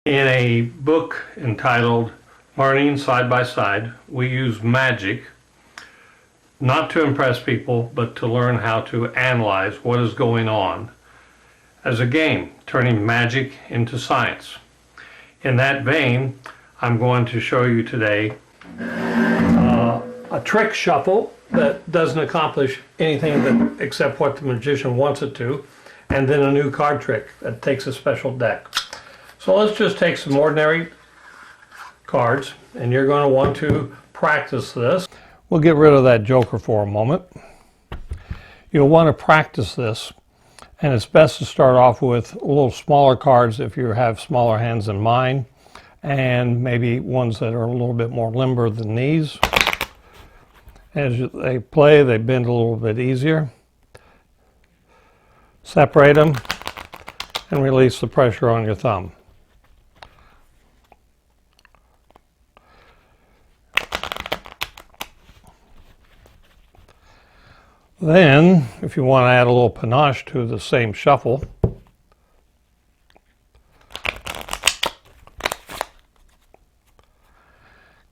In a book entitled Learning Side by Side, we use magic not to impress people, but to learn how to analyze what is going on as a game, turning magic into science. In that vein, I'm going to show you today a trick shuffle that doesn't accomplish anything except what the magician wants it to, and then a new card trick that takes a special deck. So let's just take some ordinary cards, and you're going to want to practice this. We'll get rid of that joker for a moment. You'll want to practice this, and it's best to start off with a little smaller cards if you have smaller hands than mine, and maybe ones that are a little bit more limber than these. As they play, they bend a little bit easier. Separate them and release the pressure on your thumb. Then, if you want to add a little panache to the same shuffle,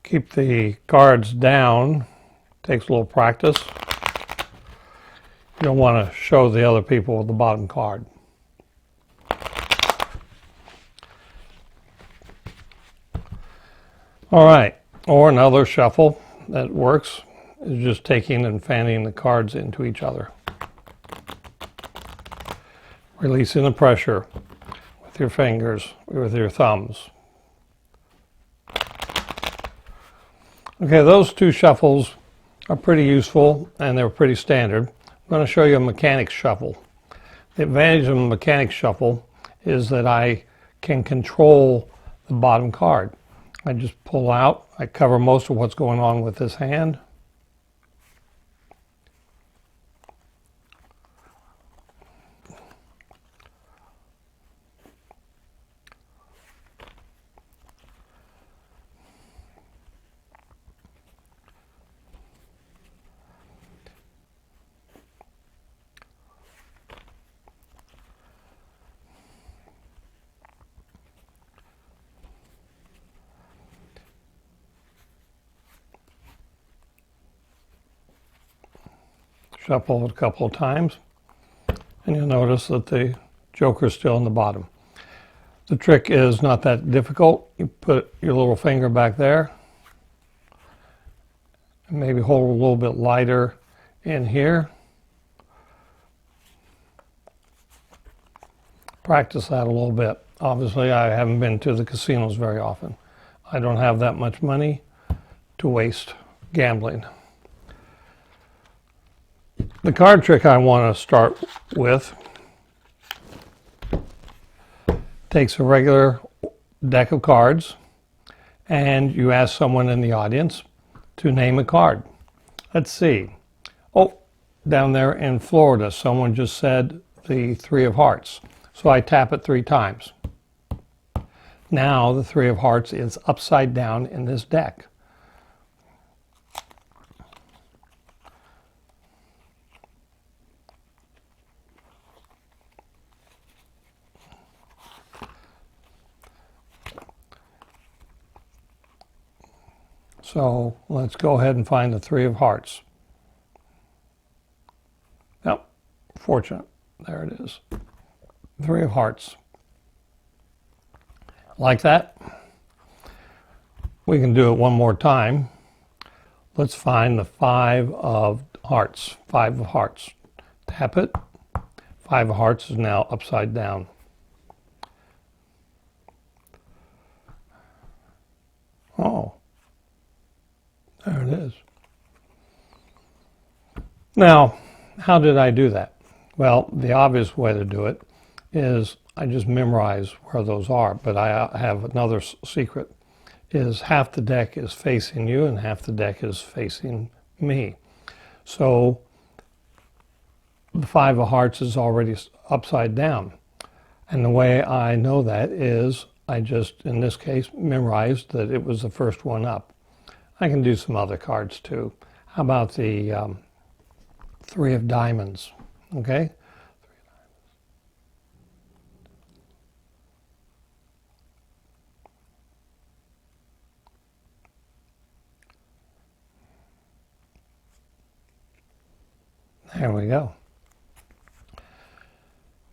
keep the cards down. Takes a little practice. You don't want to show the other people the bottom card. All right, or another shuffle that works is just taking and fanning the cards into each other. Releasing the pressure with your fingers, with your thumbs. Okay, those two shuffles are pretty useful and they're pretty standard. I'm going to show you a mechanics shuffle. The advantage of a mechanics shuffle is that I can control the bottom card. I just pull out, I cover most of what's going on with this hand. Shuffle it a couple of times, and you'll notice that the joker is still in the bottom. The trick is not that difficult. You put your little finger back there, and maybe hold a little bit lighter in here. Practice that a little bit. Obviously, I haven't been to the casinos very often. I don't have that much money to waste gambling. The card trick I want to start with takes a regular deck of cards, and you ask someone in the audience to name a card. Let's see. Oh, down there in Florida, someone just said the Three of Hearts. So I tap it 3 times. Now the Three of Hearts is upside down in this deck. So let's go ahead and find the Three of Hearts. Yep, fortunate. There it is. Three of Hearts. Like that? We can do it one more time. Let's find the Five of Hearts. Five of Hearts. Tap it. Five of Hearts is now upside down. Oh. There it is. Now, how did I do that? Well, the obvious way to do it is I just memorize where those are, but I have another secret, is half the deck is facing you and half the deck is facing me. So the Five of Hearts is already upside down. And the way I know that is I just, in this case, memorized that it was the first one up. I can do some other cards too. How about the Three of Diamonds? Okay? There we go.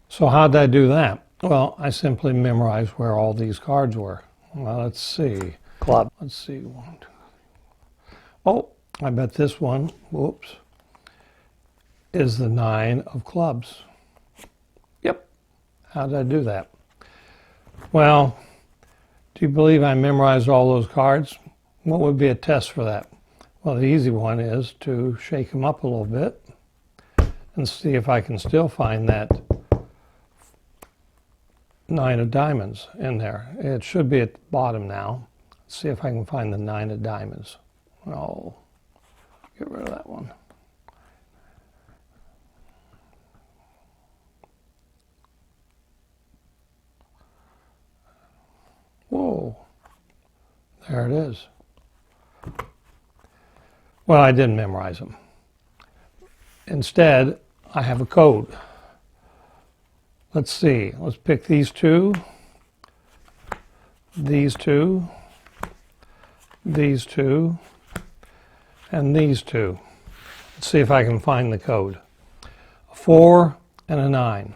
So how did I do that? Well, I simply memorized where all these cards were. Well, let's see. Club. Let's see. 1, 2. Oh, I bet this one, whoops, is the 9 of clubs. Yep. How did I do that? Well, do you believe I memorized all those cards? What would be a test for that? Well, the easy one is to shake them up a little bit and see if I can still find that 9 of diamonds in there. It should be at the bottom now. Let's see if I can find the 9 of diamonds. Oh, get rid of that one. Whoa, there it is. Well, I didn't memorize them. Instead, I have a code. Let's see, let's pick these two, these two, these two, and these two. Let's see if I can find the code. A 4 and a 9,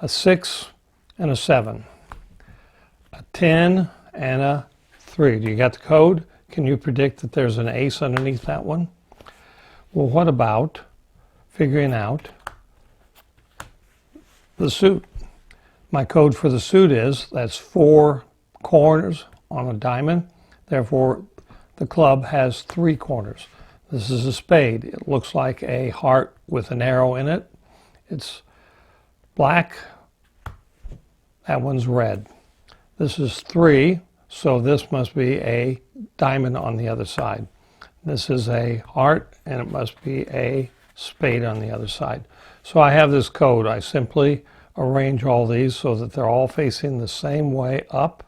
a 6 and a 7, a 10 and a 3. Do you got the code? Can you predict that there's an ace underneath that one? Well, what about figuring out the suit? My code for the suit is that's 4 corners on a diamond. Therefore, the club has 3 corners. This is a spade. It looks like a heart with an arrow in it. It's black. That one's red. This is 3, so this must be a diamond on the other side. This is a heart, and it must be a spade on the other side. So I have this code. I simply arrange all these so that they're all facing the same way up.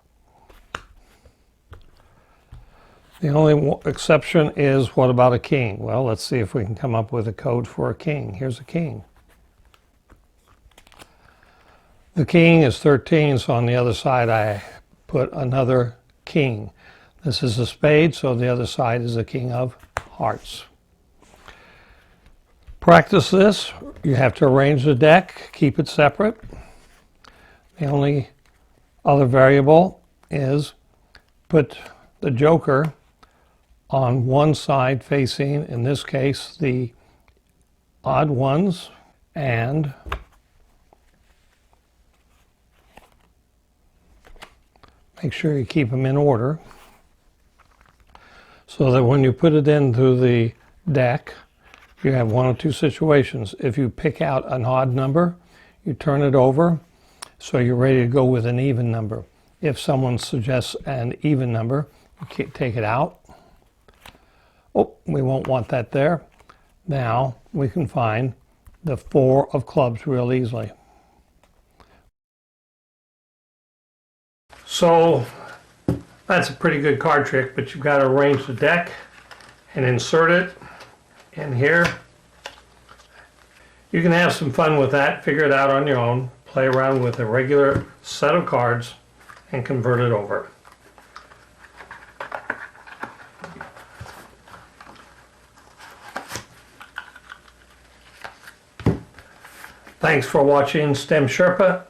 The only exception is, what about a king? Well, let's see if we can come up with a code for a king. Here's a king. The king is 13, so on the other side I put another king. This is a spade, so the other side is a king of hearts. Practice this. You have to arrange the deck, keep it separate. The only other variable is put the joker on one side facing, in this case, the odd ones, and make sure you keep them in order so that when you put it into the deck, you have one of two situations. If you pick out an odd number, you turn it over so you're ready to go with an even number. If someone suggests an even number, you take it out. Oh, we won't want that there. Now we can find the 4 of clubs real easily. So that's a pretty good card trick, but you've got to arrange the deck and insert it in here. You can have some fun with that, figure it out on your own, play around with a regular set of cards and convert it over. Thanks for watching STEM Sherpa.